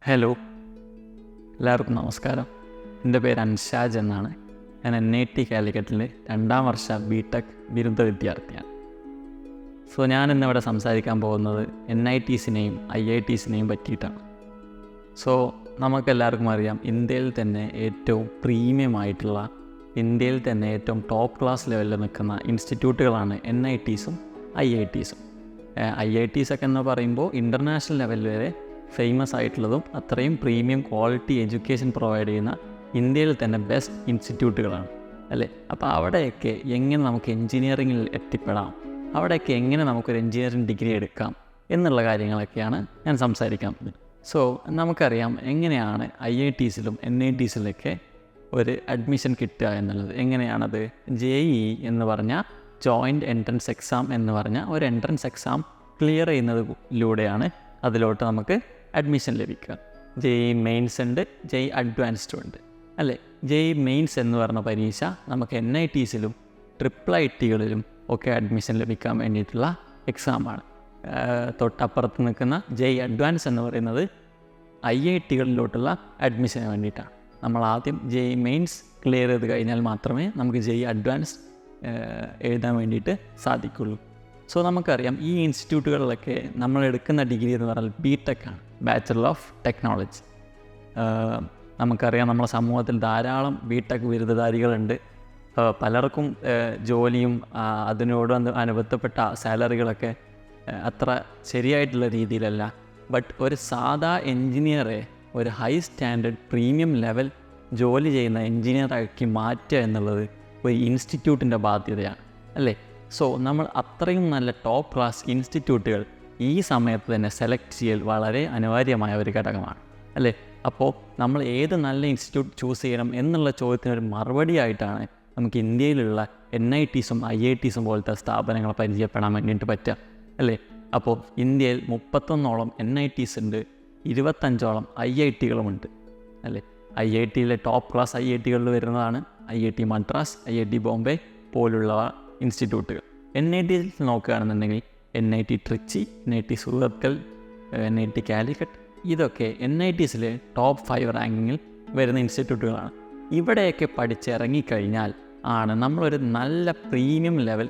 Hello, എല്ലാവർക്കും നമസ്കാരം. എൻ്റെ പേര് അൻഷാജ് എന്നാണ്. ഞാൻ NIT കാലിക്കറ്റിൽ 2ാം വർഷ BTech ബിരുദ വിദ്യാർത്ഥിയാണ്. ഞാനിന്നിവിടെ സംസാരിക്കാൻ പോകുന്നത് NITസിനെയും IITസിനെയും പറ്റിയിട്ടാണ്. നമുക്കെല്ലാവർക്കും അറിയാം, ഇന്ത്യയിൽ തന്നെ ഏറ്റവും പ്രീമിയം ആയിട്ടുള്ള, ഇന്ത്യയിൽ തന്നെ ഏറ്റവും ടോപ്പ് ക്ലാസ് ലെവലിൽ നിൽക്കുന്ന ഇൻസ്റ്റിറ്റ്യൂട്ടുകളാണ് NITസും IITസും. IITസൊക്കെ എന്ന് പറയുമ്പോൾ ഇൻ്റർനാഷണൽ ലെവൽ വരെ ഫേമസ് ആയിട്ടുള്ളതും അത്രയും പ്രീമിയം ക്വാളിറ്റി എഡ്യൂക്കേഷൻ പ്രൊവൈഡ് ചെയ്യുന്ന ഇന്ത്യയിൽ തന്നെ ബെസ്റ്റ് ഇൻസ്റ്റിറ്റ്യൂട്ടുകളാണ് അല്ലേ. അപ്പോൾ അവിടെയൊക്കെ എങ്ങനെ നമുക്ക് എൻജിനീയറിങ്ങിൽ എത്തിപ്പെടാം, അവിടെയൊക്കെ എങ്ങനെ നമുക്കൊരു എൻജിനീയറിംഗ് ഡിഗ്രി എടുക്കാം എന്നുള്ള കാര്യങ്ങളൊക്കെയാണ് ഞാൻ സംസാരിക്കാൻ പോകുന്നത്. നമുക്കറിയാം എങ്ങനെയാണ് IITസിലും NITസിലൊക്കെ ഒരു അഡ്മിഷൻ കിട്ടുക എന്നുള്ളത്. എങ്ങനെയാണത്? JEE എന്ന് പറഞ്ഞ ജോയിൻറ്റ് എൻട്രൻസ് എക്സാം എന്ന് പറഞ്ഞ ഒരു എൻട്രൻസ് എക്സാം ക്ലിയർ ചെയ്യുന്നതിലൂടെയാണ് അതിലോട്ട് നമുക്ക് അഡ്മിഷൻ ലഭിക്കുക. JEE മെയിൻസ് ഉണ്ട്, JEE അഡ്വാൻസ്ഡും ഉണ്ട് അല്ലേ. JEE മെയിൻസ് എന്ന് പറഞ്ഞ പരീക്ഷ നമുക്ക് NITസിലും IITകളിലും ഒക്കെ അഡ്മിഷൻ ലഭിക്കാൻ വേണ്ടിയിട്ടുള്ള എക്സാമാണ്. തൊട്ടപ്പുറത്ത് നിൽക്കുന്ന JEE അഡ്വാൻസ് എന്ന് പറയുന്നത് IITകളിലോട്ടുള്ള അഡ്മിഷന് വേണ്ടിയിട്ടാണ്. നമ്മൾ ആദ്യം JEE മെയിൻസ് ക്ലിയർ ചെയ്ത് കഴിഞ്ഞാൽ മാത്രമേ നമുക്ക് JEE അഡ്വാൻസ് എഴുതാൻ വേണ്ടിയിട്ട് സാധിക്കുള്ളൂ. നമുക്കറിയാം ഈ ഇൻസ്റ്റിറ്റ്യൂട്ടുകളിലൊക്കെ നമ്മൾ എടുക്കുന്ന ഡിഗ്രി എന്ന് പറഞ്ഞാൽ BTech ആണ്, ബാച്ചലർ ഓഫ് ടെക്നോളജി. നമുക്കറിയാം നമ്മുടെ സമൂഹത്തിൽ ധാരാളം BTech ബിരുദധാരികളുണ്ട്. പലർക്കും ജോലിയും അതിനോട് അനുബന്ധപ്പെട്ട സാലറികളൊക്കെ അത്ര ശരിയായിട്ടുള്ള രീതിയിലല്ല. ബട്ട് ഒരു സാധാ എൻജിനീയറെ ഒരു ഹൈ സ്റ്റാൻഡേർഡ് പ്രീമിയം ലെവൽ ജോലി ചെയ്യുന്ന എൻജിനീയറാക്കി മാറ്റുക എന്നുള്ളത് ഒരു ഇൻസ്റ്റിറ്റ്യൂട്ടിൻ്റെ ബാധ്യതയാണ് അല്ലേ. നമ്മൾ അത്രയും നല്ല ടോപ്പ് ക്ലാസ് ഇൻസ്റ്റിറ്റ്യൂട്ടുകൾ ഈ സമയത്ത് തന്നെ സെലക്ട് ചെയ്യൽ വളരെ അനിവാര്യമായ ഒരു ഘടകമാണ് അല്ലേ. അപ്പോൾ നമ്മൾ ഏത് നല്ല ഇൻസ്റ്റിറ്റ്യൂട്ട് ചൂസ് ചെയ്യണം എന്നുള്ള ചോദ്യത്തിനൊരു മറുപടി ആയിട്ടാണ് നമുക്ക് ഇന്ത്യയിലുള്ള NITസും IITസും പോലത്തെ സ്ഥാപനങ്ങളെ പരിചയപ്പെടാൻ വേണ്ടിയിട്ട് പറ്റുക അല്ലേ. അപ്പോൾ ഇന്ത്യയിൽ 31ഓളം NITs ഉണ്ട്, 25ഓളം IITകളുമുണ്ട് അല്ലേ. IITയിലെ ടോപ്പ് ക്ലാസ് IITകളിൽ വരുന്നതാണ് IIT മദ്രാസ്, IIT ബോംബെ പോലുള്ള ഇൻസ്റ്റിറ്റ്യൂട്ടുകൾ. NITയിൽ നോക്കുകയാണെന്നുണ്ടെങ്കിൽ NIT Trichy, NIT Surathkal, NIT Calicut, ഇതൊക്കെ NITസിലെ ടോപ്പ് 5 റാങ്കിങ്ങിൽ വരുന്ന ഇൻസ്റ്റിറ്റ്യൂട്ടുകളാണ്. ഇവിടെയൊക്കെ പഠിച്ചിറങ്ങിക്കഴിഞ്ഞാൽ ആണ് നമ്മളൊരു നല്ല പ്രീമിയം ലെവൽ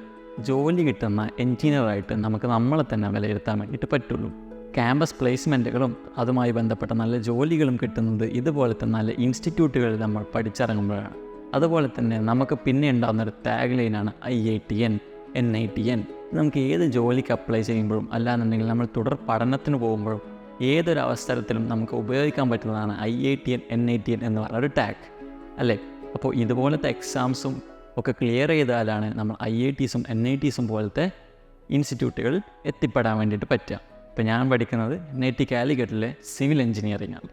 ജോലി കിട്ടുന്ന എൻജിനീയറായിട്ട് നമുക്ക് നമ്മളെ തന്നെ വിലയിരുത്താൻ വേണ്ടിയിട്ട് പറ്റുള്ളൂ. ക്യാമ്പസ് പ്ലേസ്മെൻറ്റുകളും അതുമായി ബന്ധപ്പെട്ട നല്ല ജോലികളും കിട്ടുന്നത് ഇതുപോലത്തെ നല്ല ഇൻസ്റ്റിറ്റ്യൂട്ടുകളിൽ നമ്മൾ പഠിച്ചിറങ്ങുമ്പോഴാണ്. അതുപോലെ തന്നെ നമുക്ക് പിന്നെ ഉണ്ടാകുന്നൊരു ടാഗ് ലൈനാണ് IITN, NITN. നമുക്ക് ഏത് ജോലിക്ക് അപ്ലൈ ചെയ്യുമ്പോഴും അല്ലാന്നുണ്ടെങ്കിൽ നമ്മൾ തുടർ പഠനത്തിന് പോകുമ്പോഴും ഏതൊരു അവസരത്തിലും നമുക്ക് ഉപയോഗിക്കാൻ പറ്റുന്നതാണ് IITN, NITN എന്ന് പറഞ്ഞൊരു ടാഗ് അല്ലേ. അപ്പോൾ ഇതുപോലത്തെ എക്സാംസും ഒക്കെ ക്ലിയർ ചെയ്താലാണ് നമ്മൾ IITസും NITസും പോലത്തെ ഇൻസ്റ്റിറ്റ്യൂട്ടുകളിൽ എത്തിപ്പെടാൻ വേണ്ടിയിട്ട് പറ്റുക. ഇപ്പോൾ ഞാൻ പഠിക്കുന്നത് NIT കാലിക്കറ്റിലെ സിവിൽ എഞ്ചിനീയറിംഗ് ആണ്.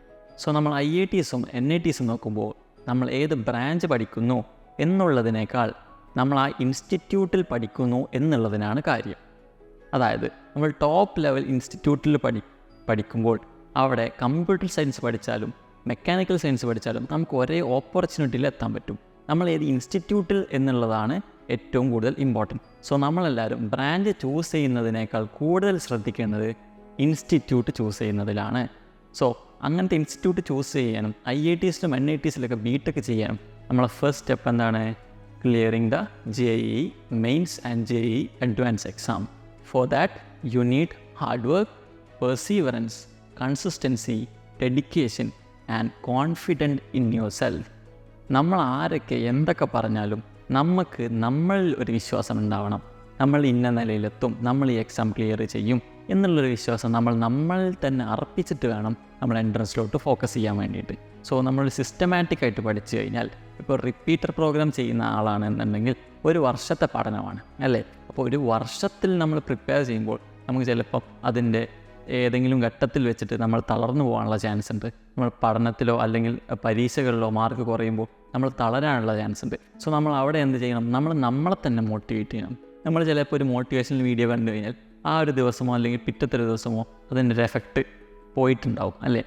നമ്മൾ IITസും NITസും നോക്കുമ്പോൾ നമ്മൾ ഏത് ബ്രാഞ്ച് പഠിക്കുന്നു എന്നുള്ളതിനേക്കാൾ നമ്മൾ ആ ഇൻസ്റ്റിറ്റ്യൂട്ടിൽ പഠിക്കുന്നു എന്നുള്ളതിനാണ് കാര്യം. അതായത് നമ്മൾ ടോപ്പ് ലെവൽ ഇൻസ്റ്റിറ്റ്യൂട്ടിൽ പഠിക്കുമ്പോൾ അവിടെ കമ്പ്യൂട്ടർ സയൻസ് പഠിച്ചാലും മെക്കാനിക്കൽ സയൻസ് പഠിച്ചാലും നമുക്ക് ഒരേ ഓപ്പർച്യൂണിറ്റിയിൽ എത്താൻ പറ്റും. നമ്മൾ ഏത് ഇൻസ്റ്റിറ്റ്യൂട്ടിൽ എന്നുള്ളതാണ് ഏറ്റവും കൂടുതൽ ഇമ്പോർട്ടൻറ്റ്. നമ്മളെല്ലാവരും ബ്രാഞ്ച് ചൂസ് ചെയ്യുന്നതിനേക്കാൾ കൂടുതൽ ശ്രദ്ധിക്കേണ്ടത് ഇൻസ്റ്റിറ്റ്യൂട്ട് ചൂസ് ചെയ്യുന്നതിലാണ്. അങ്ങനത്തെ ഇൻസ്റ്റിറ്റ്യൂട്ട് ചൂസ് ചെയ്യാനും IITസിലും NITസിലൊക്കെ BTech ചെയ്യാനും നമ്മളെ ഫസ്റ്റ് സ്റ്റെപ്പ് എന്താണ്? Clearing the JEE mains and JEE advance exam. For that you need hard work, perseverance, consistency, dedication and confident in your self. നമ്മൾ ആരൊക്കെ എന്തൊക്കെ പറഞ്ഞാലും നമ്മളിൽ ഒരു വിശ്വാസം ഉണ്ടാവണം. നമ്മൾ ഇന്ന നിലയിലെത്തും, നമ്മൾ ഈ എക്സാം ക്ലിയർ ചെയ്യും എന്നുള്ളൊരു വിശ്വാസം നമ്മൾ തന്നെ അർപ്പിച്ചിട്ട് വേണം നമ്മൾ എൻട്രൻസിലോട്ട് ഫോക്കസ് ചെയ്യാൻ വേണ്ടിയിട്ട്. നമ്മൾ സിസ്റ്റമാറ്റിക് ആയിട്ട് പഠിച്ചു കഴിഞ്ഞാൽ, ഇപ്പോൾ റിപ്പീറ്റർ പ്രോഗ്രാം ചെയ്യുന്ന ആളാണെന്നുണ്ടെങ്കിൽ 1 വർഷത്തെ പഠനമാണ് അല്ലേ. അപ്പോൾ 1 വർഷത്തിൽ നമ്മൾ പ്രിപ്പയർ ചെയ്യുമ്പോൾ നമുക്ക് ചിലപ്പം അതിൻ്റെ ഏതെങ്കിലും ഘട്ടത്തിൽ വെച്ചിട്ട് നമ്മൾ തളർന്നു പോകാനുള്ള ചാൻസ് ഉണ്ട്. നമ്മൾ പഠനത്തിലോ അല്ലെങ്കിൽ പരീക്ഷകളിലോ മാർക്ക് കുറയുമ്പോൾ നമ്മൾ തളരാനുള്ള ചാൻസ് ഉണ്ട്. നമ്മൾ അവിടെ എന്ത് ചെയ്യണം? നമ്മളെ തന്നെ മോട്ടിവേറ്റ് ചെയ്യണം. നമ്മൾ ചിലപ്പോൾ ഒരു മോട്ടിവേഷണൽ വീഡിയോ കണ്ടു കഴിഞ്ഞാൽ ആ ഒരു ദിവസമോ അല്ലെങ്കിൽ പിറ്റത്തെ ഒരു ദിവസമോ അതിൻ്റെ ഒരു എഫക്റ്റ് പോയിട്ടുണ്ടാവും അല്ലേ.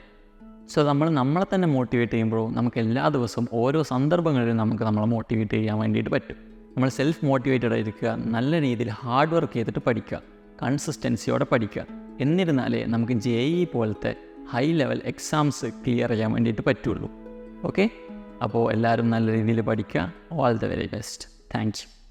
നമ്മളെ തന്നെ മോട്ടിവേറ്റ് ചെയ്യുമ്പോഴും നമുക്ക് എല്ലാ ദിവസവും ഓരോ സന്ദർഭങ്ങളിലും നമുക്ക് നമ്മളെ മോട്ടിവേറ്റ് ചെയ്യാൻ വേണ്ടിയിട്ട് പറ്റും. നമ്മൾ സെൽഫ് മോട്ടിവേറ്റഡ് ആയിരിക്കുക, നല്ല രീതിയിൽ ഹാർഡ് വർക്ക് ചെയ്തിട്ട് പഠിക്കുക, കൺസിസ്റ്റൻസിയോടെ പഠിക്കുക. എന്നിരുന്നാലേ നമുക്ക് JEE പോലത്തെ ഹൈ ലെവൽ എക്സാംസ് ക്ലിയർ ചെയ്യാൻ വേണ്ടിയിട്ട് പറ്റുള്ളൂ. ഓക്കെ, അപ്പോൾ എല്ലാവരും നല്ല രീതിയിൽ പഠിക്കുക. All the very best. Thank you.